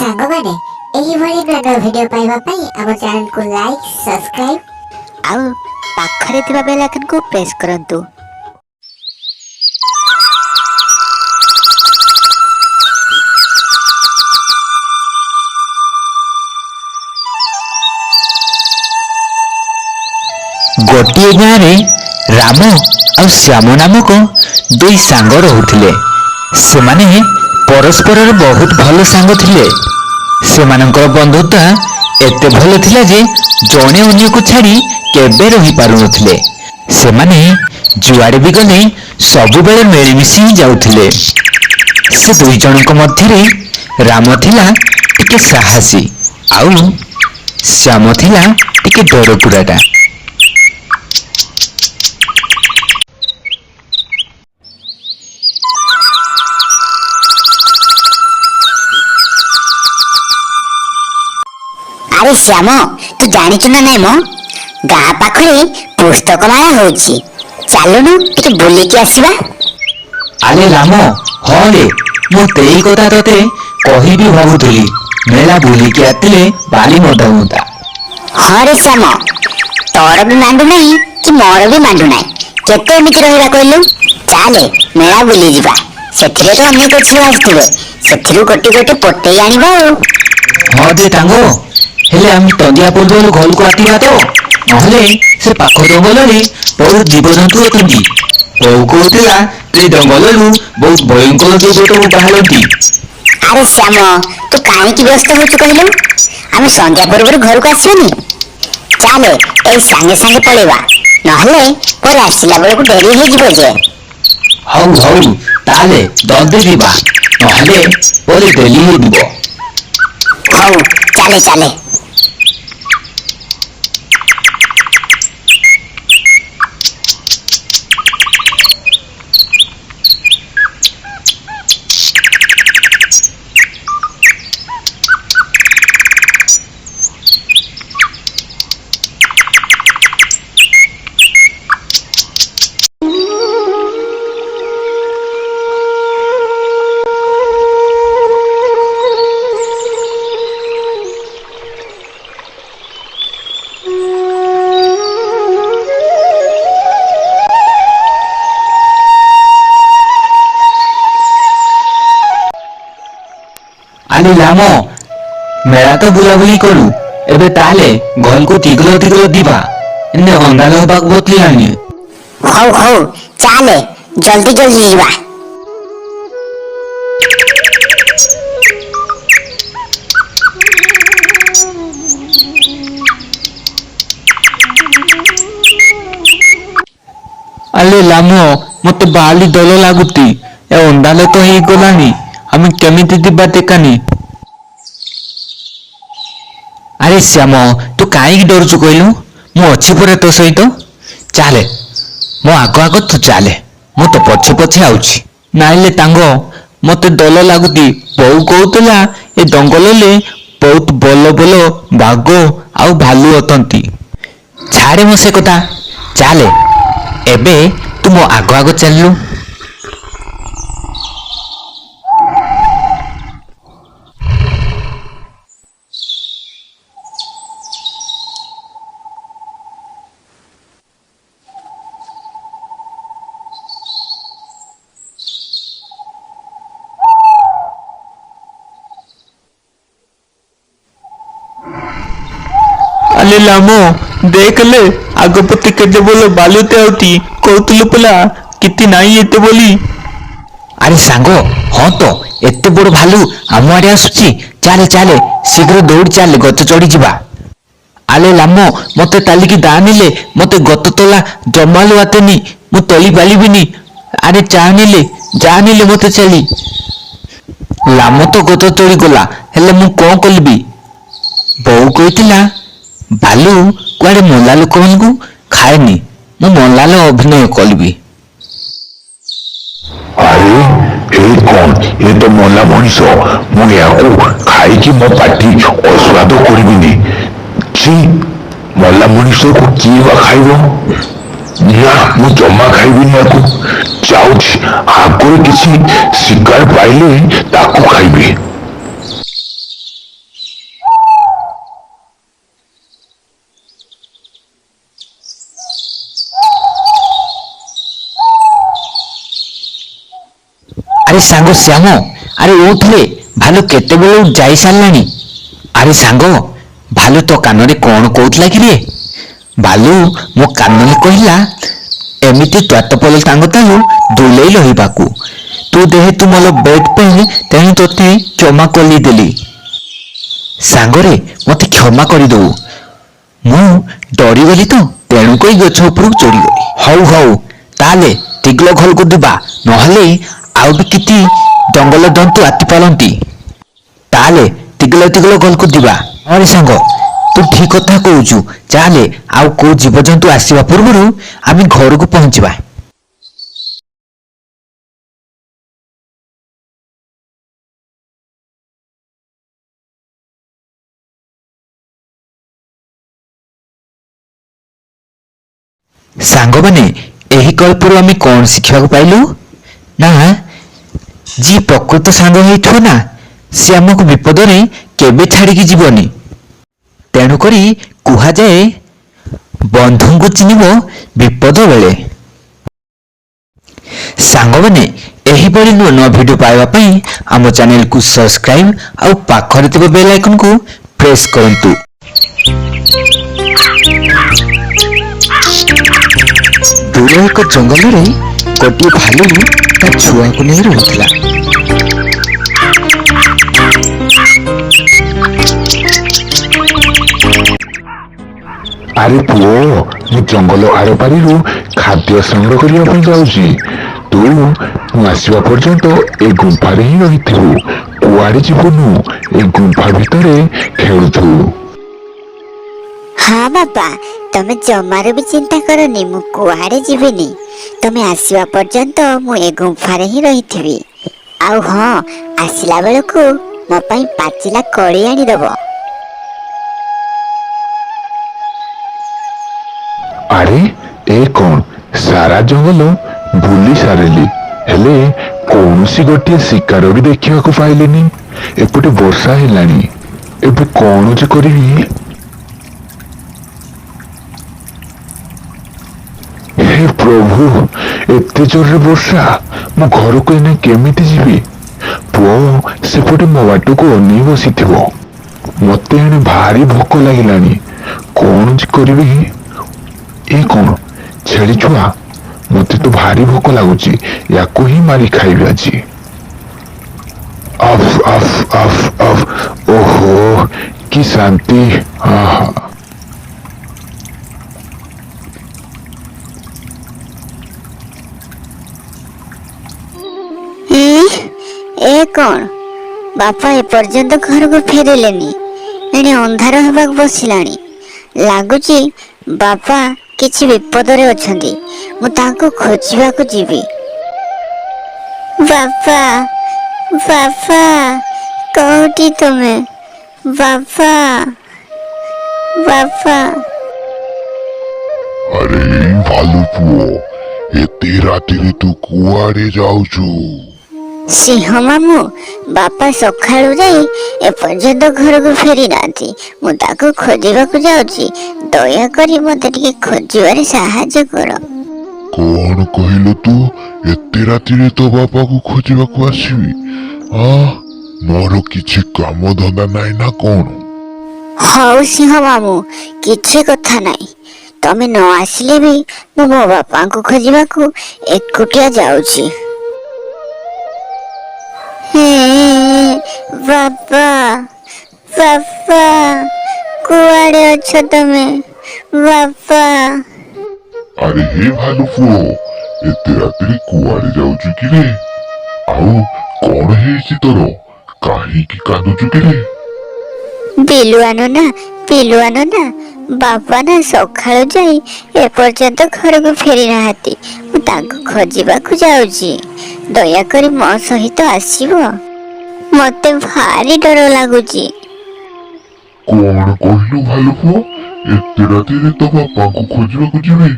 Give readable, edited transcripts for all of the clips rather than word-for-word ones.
सांग माने एही भली नया वीडियो पाइबा पई हम चैनल को लाइक सब्सक्राइब आउ पाखरे थिबा बेल आइकन को प्रेस करंतु। गोटे गाँव राम और श्याम नामक दुई सांग रहुथिले। सेमाने परस्पर बहुत भल सांग थिले। सेमानकर बंधुता एते भल थिला जे जणे अन्य को छाड़ी केबे रही पारु नथिले। सेमाने जुआड़े भी गले सबु बेले मिलिमिशि जाउथिले। से दुई जनक मध्यरे राम थिला टिके साहसी आउ श्याम थिला टिके डरकुराटा। अरे श्याम तू जानिचु ना नाई मो गाँ पाखरे पुस्तक मेला होची, चलुनु टिके बुलिकी आसीबा। अरे राम हाँ रे मु तेई कथा तते कहिबी भाबुथुली। मेला बुलिकी आतिले बाली मजा हुंता। हाँ रे श्याम तोर भी मांडू नहीं कि मोर भी मांडू नहीं, केते एमिति रहिबा कहलु। चाले मेला बुली जिबा, सेथिरे तो अन्य कुछ आसथिबे, सेथिरु गोटे गोटे पटेई आनिबा। हाँ दे तांगो हेले आम तंदिया पूर्व घर को आतिबा तो नहले से पाख जंगल रे बहुत जीवजंतु अछंती। बोउ कहतिला ए जंगल रु बहुत भयंकर जीव बाहरती। अरे श्याम तू काहे की व्यस्त होचु कहलु, आमे संध्या पूर्व घर को आसीनी। चाले ए संगे संगे पळेबा, नहले पर आसिला बेल को देरी हे जिवो जे। हौ हौ ताले जल्दी दिबा, नहले पर देरी हे दिबो। हौ चाले चाले। अरे राम मेला तो बुलाबुली करू एबे ताले घर को शीघ्र शीघ्र दिबा, एने अंधार होबाक बतलियानी। हौ हौ चाले जल्दी जल्दी जिबा। अरे राम मते बाली दल लागुती, ए अंधार तो हे गलानी, हम केमिति दिबा टेकानी। अरे श्याम तू काई डरचु कहलु, मु अछि परे तो सहित। चाले मो आग आग तू चाले, मु तो पछे पछे आउछि। नाइले तांगो मते दल लागुती। बोउ कहतला ए जंगल ले बहुत बल बल बाघ आउ भालू अतंती। छाड़े मो से कथा, चाले एबे तू मो आग आग चललु। अले लामो देख ले आगपति के बोलो बालुते आउती कहतुलु पला किति नाही एते बोली। अरे सांगो हाँ तो एते बड़ भालू आम आड़े आसुची, चाले चाले शीघ्र दौड़ चाले गत चढ़ी जिबा। आले लामो मते तालिकी दानिले मते गत तला जमालु आतेनी, मु तली पालिबिनी। अरे जानिले मते चली। लामो तो गत चढ़ी गला हेले मु कौन कलबी। बोउ कहितिला भालू कुआड़े मल्ला लोक मानू खाएनी, मु मल्लाल अभिनय कलबी। अरे ए कौन ये तो मल्ला मनीष, मुझे खाई कि मो पार्टी अस्वाद करबिनी। छी मल्ला मनीष को किए खाइब ना, मु जमा खाइबिनी याकू। जाउछि आगरे किसी शिकार पाइले ताकू खाइबी। ସାଙ୍ଗ ଶ୍ୟାମ, ଆରେ ଉଠରେ, ଭାଲୁ କେତେବେଳୁ ଯାଇ ସାରିଲାଣି। ଆରେ ସାଙ୍ଗ, ଭାଲୁ ତୋ କାନରେ କଣ କହୁଥିଲା କିରେ? ଭାଲୁ ମୋ କାନରେ କହିଲା ଏମିତି ତ୍ୱାଟପଲ ଟାଙ୍ଗ ତାଲୁ ଦୁଲେଇ ରହିବାକୁ। ତୁ ଯେହେତୁ ମୋର ବେଡ୍ ପାଇଁ, ତେଣୁ ତୋତେ କ୍ଷମା କରିଦେଲି। ସାଙ୍ଗରେ ମତେ କ୍ଷମା କରିଦବୁ। ମୁଁ ଡରିଗଲି ତ, ତେଣୁକରି ଗଛ ଉପରକୁ ଚଢିଗଲି। ହଉ ହଉ, ତାହେଲେ ଟିଗଲ ଘରକୁ ଯିବା, ନହେଲେ ଆଉ ବି କିଛି ଜଙ୍ଗଲ ଜନ୍ତୁ ଆସିପାରନ୍ତି। ତାହେଲେ ଟିଗଲ ଟିଗଲ ଘରକୁ ଯିବା। ଆରେ ସାଙ୍ଗ, ତୁ ଠିକ କଥା କହୁଛୁ। ଚାଲେ ଆଉ କୋଉ ଜୀବଜନ୍ତୁ ଆସିବା ପୂର୍ବରୁ ଆମେ ଘରକୁ ପହଞ୍ଚିବା। ସାଙ୍ଗମାନେ, ଏହି ଗଳ୍ପରୁ ଆମେ କଣ ଶିଖିବାକୁ ପାଇଲୁ? ନା, ଯିଏ ପ୍ରକୃତ ସାଙ୍ଗ ହେଇଥିବ ନା, ସେ ଆମକୁ ବିପଦରେ କେବେ ଛାଡ଼ିକି ଯିବନି। ତେଣୁକରି କୁହାଯାଏ, ବନ୍ଧୁଙ୍କୁ ଚିହ୍ନିବ ବିପଦ ବେଳେ। ସାଙ୍ଗମାନେ, ଏହିଭଳି ନୂଆ ନୂଆ ଭିଡ଼ିଓ ପାଇବା ପାଇଁ ଆମ ଚ୍ୟାନେଲକୁ ସବସ୍କ୍ରାଇବ ଆଉ ପାଖରେ ଥିବା ବେଲ୍ ଆଇକନକୁ ପ୍ରେସ୍ କରନ୍ତୁ। ଦୂର ଏକ ଜଙ୍ଗଲରେ ଗୋଟିଏ ଭାଲୁ ତା ଛୁଆକୁ ନେଇ ରହୁଥିଲା। ଆରେ ପୁଅ, ମୁଁ ଜଙ୍ଗଲ ଆରପାରିରୁ ଖାଦ୍ୟ ସଂଗ୍ରହ କରିବା ପାଇଁ ଯାଉଛି। ତୁ ଆସିବା ପର୍ଯ୍ୟନ୍ତ ଏ ଗୁମ୍ଫାରେ ହିଁ ରହିଥିବୁ। କୁଆଡେ ଯିବୁନୁ, ଏ ଗୁମ୍ଫା ଭିତରେ ଖେଳୁଥିବୁ। ହଁ ବାପା, ତମେ ଜମାରୁ ବି ଚିନ୍ତା କରନି, ମୁଁ କୁଆଡେ ଯିବିନି। ତମେ ଆସିବା ପର୍ଯ୍ୟନ୍ତ ମୁଁ ଏ ଗୁମ୍ଫାରେ ହିଁ ରହିଥିବି। ଆଉ ହଁ, ଆସିଲା ବେଳକୁ ମୋ ପାଇଁ ପାଚିଲା କୋଳି ଆଣିଦବ। ଆରେ ଏ କଣ, ସାରା ଜଙ୍ଗଲ ବୁଲି ସାରିଲି, ହେଲେ କୌଣସି ଗୋଟିଏ ଶିକାର ବି ଦେଖିବାକୁ ପାଇଲିନି। ଏପଟେ ବର୍ଷା ହେଲାଣି, ଏବେ କଣ ଯେ କରିବି? ହେ ପ୍ରଭୁ, ଏତେ ଜୋରରେ ବର୍ଷା, ମୁଁ ଘରକୁ ଏନେ କେମିତି ଯିବି? ପୁଅ ସେପଟେ ମୋ ବାଟକୁ ଅନେଇ ବସିଥିବ। ମତେ ଏଣେ ଭାରି ଭୋକ ଲାଗିଲାଣି, କଣ ଯେ କରିବି? ଏ କଣ, ଛେଳି ଛୁଆ, ମତେ ତ ଭାରି ଭୋକ ଲାଗୁଛି, ୟାକୁ ହିଁ ମାରି ଖାଇବି ଆଜି। ଆଫ୍ ଆଫ୍ ଆଫ୍ ଆଫ୍, ଓହୋ କି ଶାନ୍ତି। ଆହା, ଏ କଣ, ବାପା ଏପର୍ଯ୍ୟନ୍ତ ଘରକୁ ଫେରିଲେନି। ଏଣେ ଅନ୍ଧାର ହେବାକୁ ବସିଲାଣି। ଲାଗୁଛି ବାପା କିଛି ବିପଦରେ ଅଛନ୍ତି। ମୁଁ ତାଙ୍କୁ ଖୋଜିବାକୁ ଯିବି। ବାପା, ବାପା, କୋଉଠି ତୁମେ? ବାପା, ବାପା। ଆରେ ଭାଲୁ ପୁଅ, ଏତେ ରାତିରେ ତୁ କୁଆଡେ ଯାଉଛୁ? ସିଂହ ମାମୁଁ, ବାପା ସକାଳୁ ଯାଇ ଏପର୍ଯ୍ୟନ୍ତ ଘରକୁ ଫେରି ନାହାନ୍ତି। ମୁଁ ତାକୁ ଖୋଜିବାକୁ ଯାଉଛି। ଦୟାକରି ମତେ ଟିକେ ଖୋଜିବାରେ ସାହାଯ୍ୟ କର। କଣ କହିଲୁ ତୁ? ଏତେ ରାତିରେ ତୋ ବାପାକୁ ଖୋଜିବାକୁ ଆସିବି? ମୋର କିଛି କାମ ଧନ୍ଦା ନାହିଁ ନା କଣ? ହଉ ସିଂହ ମାମୁଁ, କିଛି କଥା ନାହିଁ। ତମେ ନ ଆସିଲେ ବି ମୁଁ ମୋ ବାପାଙ୍କୁ ଖୋଜିବାକୁ ଏକୁଟିଆ ଯାଉଛି। ବାପା, ବାପା, କୁଆଡେ ଅଛ ତମେ? ବାପା। ଆରେ ହେ ଭାଲୁ ପୁଅ, ଏତେ ରାତିରେ କୁଆଡେ ଯାଉଛୁ କିରେ? ଆଉ କଣ ହେଇଛି ତୋର? କାହିଁକି କାନ୍ଦୁଛୁ କିରେ? ବିଲୁଆ ନନା, ବିଲୁଆ ନନା, ବାପା ନା ସକାଳୁ ଯାଇ ଏପର୍ଯ୍ୟନ୍ତ ଘରକୁ ଫେରି ନାହାନ୍ତି। ମୁଁ ତାଙ୍କୁ ଖୋଜିବାକୁ ଯାଉଛି। ଦୟାକରି ମୋ ସହିତ ଆସିବ। ମତେ ଭାରି ଡର ଲାଗୁଛି। କଣ କହିଲୁ ଭାଲୁ ପୁଅ? ଏତେ ରାତିରେ ତୋ ବାପାଙ୍କୁ ଖୋଜିବାକୁ ଯିବି?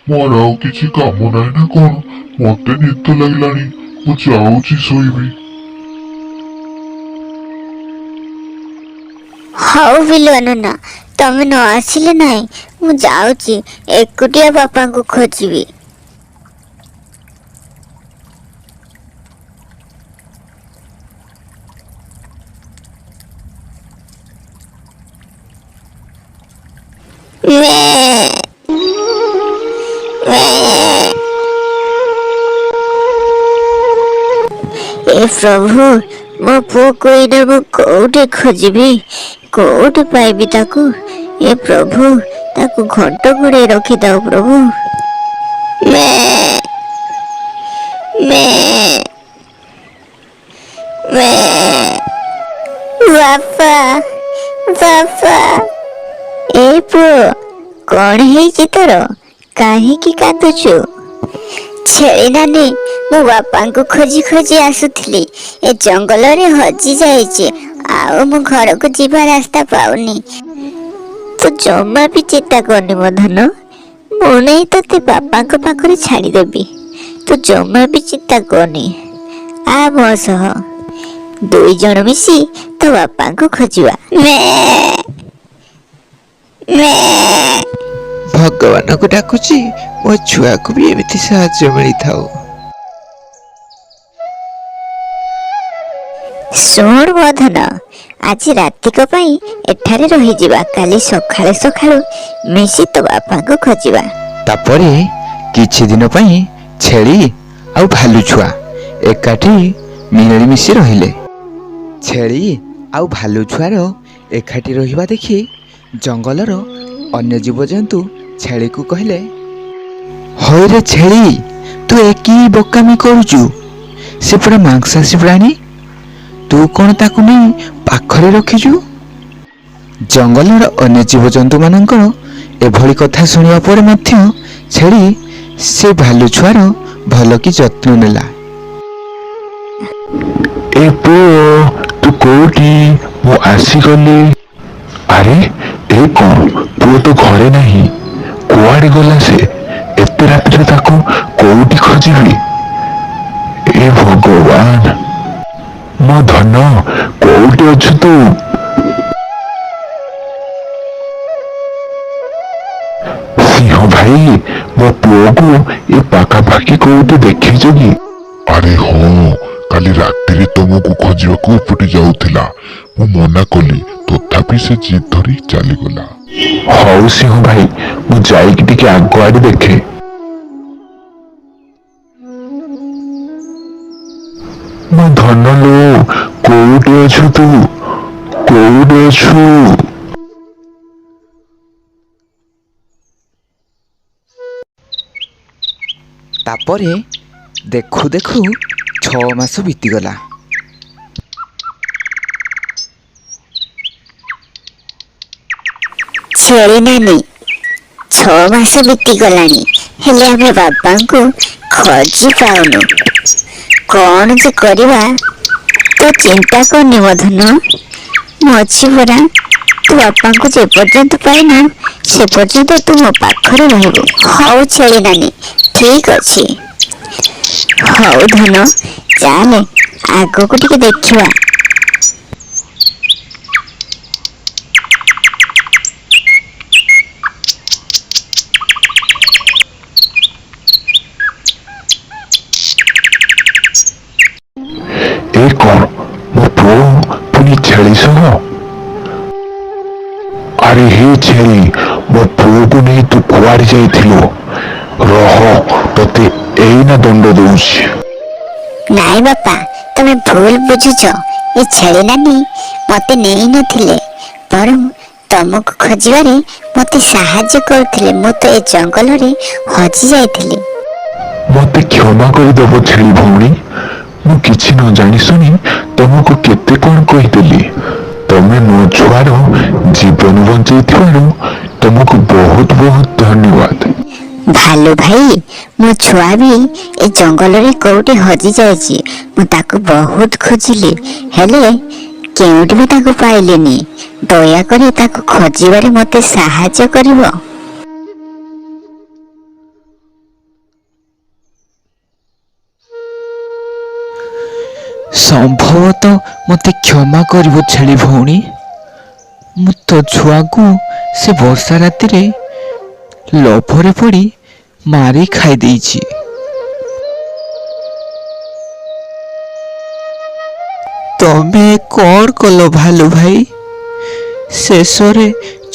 ମୋର ଆଉ କିଛି କାମ ନାହିଁ ନା କଣ? ମତେ ନିଦ ଲାଗିଲାଣି, ମୁଁ ଯାଉଛି ଶୋଇବି। ହଉ ବିଲୁଆ ନନା, ତମେ ନ ଆସିଲେ ନାହିଁ, ମୁଁ ଯାଉଛି ଏକୁଟିଆ ବାପାଙ୍କୁ ଖୋଜିବି। ए प्रभु मो पुओ को एना मु कोठे खोजिबी कोठे पाइबी ताकू ए प्रभु ताकू घंट घोड़े रखी दाओ प्रभु मैं बापा बापा ए पुओ कौन है तोर कहीं कांदुचु छेली नानी मो बापा को खोजी खोजी आसुथली ए जंगल रे हजी जाइए आओ मो घर को जीवा रास्ता पाऊनी तू जमा भी चिंता करनी मो धन मु नहीं ते बापा को पाखरे छाड़ी देबी तू जमा भी चिंता करनी आ मो सह दुई जन मिसी तो बापा को खोजिबा भगवान को डाकुची मो छुआ को भी एमिति साहाय्य मिली थाओ। शुण मधन आज राति को पाई एठारे रही जिबा काली सखाळे सखाळु मिसी तो बापा को खोजिबा तापरे किछि दिन पई छेली आउ भालू छुआ एकाठी मिली मिसी रहिले छेली आउ भालू छुआर एकाठी रहिबा देखि जंगलर अन्य जीवजंतु छेली को कहले हय रे छेली तू एकी बोकामी करूचु से पूरा मांसासी प्राणी तू कौन ताकू नहीं पाखरे रखिचु जंगलर अन्य जीवजंतु मानकर एभली कथा शुणिया पर मध्य छेली से भालू छुआर भल की जत्न नेला। ए पुओ तू कोठी मु आसीगली अरे ए कौन पुओ तो घरे नहीं कुआड़े गला से एते रात्रे ताको कोठी खोजिबी ए भगवान मो धन कोठी अछु तू सिंह भाई मो पुओ को ए पाखापाखि कोठी देखिछु कि अरे हाँ काली राति तुमको खोजा उपटी जाऊला मु मना कली तथापि से जिद धरी चलीगला। हौ सिंह भाई मु जाइक टिके आगो आड़ी देखे मो धन लो कोउटे अछु तू कोउटे अछु तापरे देखु देखु 6 मास बीतीगला छेली नानी 6 मास बीती गलानी हेले आमे बाबा को खोजी पाउनु कौन जे करवा तो चिंता करनी मधन मछी परा तू बापा को जे पर्यंत पाइना से पर्यंत तू मो पाखरे रहबो हौ छेली नानी ठीक अछि हौ धन चाले आगो को टिके देखिवा ए कौन मो पुओ पुनी छेली सह अरे हे छेली मो पुओ को नहीं तू कुआड़ जाइथिलो रह तते एइना दंड दउछि नाई बापा तुम भूल बुझुच ये छेली नानी मते नहीं नथिले पर तुमको खोजिबारे मते साहाय्य करथिले मु तो ए जंगल रे हजी जाइथिली मते क्षमा कर देबो छेली भौणी मु किछि न जानि सुनी तुमको केते कोन कहिदेली तमे नो छुआर जीवन बंचैथिबारु तुमको बहुत बहुत धन्यवाद भालू भाई मो छुआ भी ए जंगल रे कोउटे हजी जाइछि मु ताको बहुत खोजिली हेले केउटी भी ताको पाइलेनी दया करे ताको खोजिबारे मते साहाय्य करिवो संभवतः मते क्षमा करिवो छेली भौणी मु तो छुआ को से वर्षा राति रे लोभरे पड़ी मारी खाई देइछि तमे कौन कल भालू भाई शेष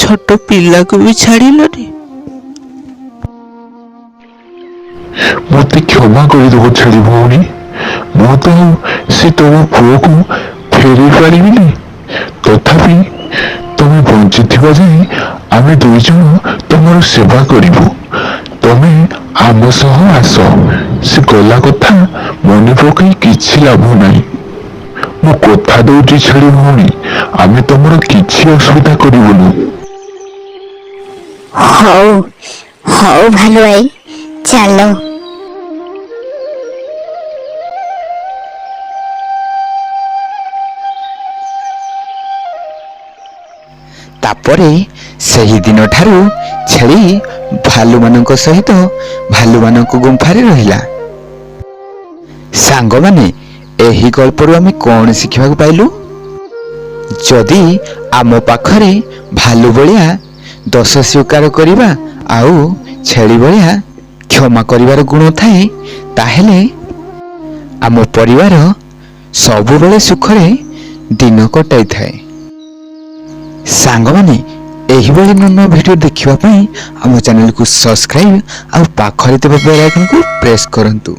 ଛୋଟ ପିଲାକୁ ବି ଛାଡ଼ିଲନି। ମୋତେ କ୍ଷମା କରିଦେବ ଛେଳି ଭଉଣୀ। ମୁଁ ତ ସେ ତମ ପୁଅକୁ ଫେରେଇ ପାରିବିନି। ତଥାପି ତମେ ବଞ୍ଚିଥିବା ଯାଏ ଆମେ ଦୁଇଜଣ ତମର ସେବା କରିବୁ। ତମେ ଆମ ସହ ଆସ। ସେ ଗଲା କଥା ମନେ ପକାଇ କିଛି ଲାଭ ନାହିଁ। ମୁଁ କଥା ଦଉଛି ଛେଳି ଭଉଣୀ, ଆମେ ତମର କିଛି ଅସୁବିଧା କରିବୁନୁ। ହଉ ହଉ ଭାଲୁ ଭାଇ, ଚାଲ। ତାପରେ ସେହି ଦିନଠାରୁ ଛେଳି ଭାଲୁମାନଙ୍କ ସହିତ ଭାଲୁମାନଙ୍କ ଗୁମ୍ଫାରେ ରହିଲା। ସାଙ୍ଗମାନେ, ଏହି ଗଳ୍ପରୁ ଆମେ କଣ ଶିଖିବାକୁ ପାଇଲୁ? ଯଦି ଆମ ପାଖରେ ଭାଲୁ ଭଳିଆ ଦୋଷ ସ୍ୱୀକାର କରିବା ଆଉ ଛେଳି ଭଳିଆ କ୍ଷମା କରିବାର ଗୁଣ ଥାଏ, ତାହେଲେ ଆମ ପରିବାର ସବୁବେଳେ ସୁଖରେ ଦିନ କଟାଇଥାଏ। ସାଙ୍ଗମାନେ, ଏହିଭଳି ନୂଆ ନୂଆ ଭିଡ଼ିଓ ଦେଖିବା ପାଇଁ ଆମ ଚ୍ୟାନେଲକୁ ସବସ୍କ୍ରାଇବ୍ ଆଉ ପାଖରେ ଥିବା ବେଲ୍ ଆଇକନକୁ ପ୍ରେସ୍ କରନ୍ତୁ।